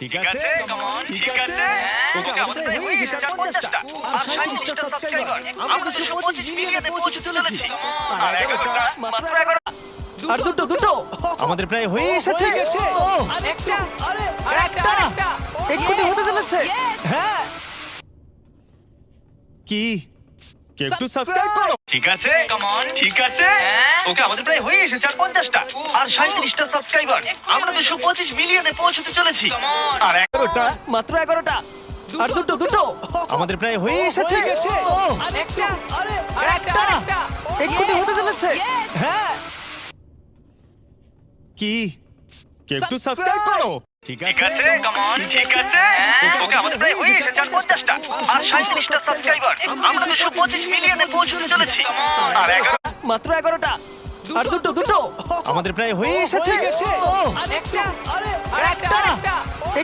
ঠিক আছে, ঠিক আছে। ওকে আমাদের প্রায় হয়ে গেছে 50টা আর 37টা সাবস্ক্রাইবার। আমরা 225 মিলিয়নে পৌঁছতে চলেছি। আর 11টা, মাত্র 11টা। আর দুটো আমাদের প্রায় হয়ে এসেছে। ও, আরেকটা আরে একটা এক্ষুনি হতে চলেছে। হ্যাঁ, কি কেউ একটু সাবস্ক্রাইব করো। ঠিক আছে, ঠিক আছে। ওকে আমাদের প্রায় হয়ে এসেছে 50টা আর 37টা সাবস্ক্রাইবার। আমরা 225 মিলিয়নে পৌঁছতে চলেছি। আর 11টা, মাত্র 11টা আর দুটো আমাদের প্রায় হয়ে এসেছে। ও, আরেকটা আরে একটা এক্ষুনি হতে চলেছে। হ্যাঁ, কি কেউ একটু সাবস্ক্রাইব করো। ঠিক ঠিক আছে, ঠিক আছে। ওকে আমাদের প্রায় হয়ে এসেছে 50টা আর 37টা সাবস্ক্রাইবার। আমরা 225 মিলিয়নে পৌঁছতে চলেছি। আর 11 মাত্র 11টা আর দুটো আমাদের প্রায় হয়ে এসেছে। ও, আরেকটা আরে একটা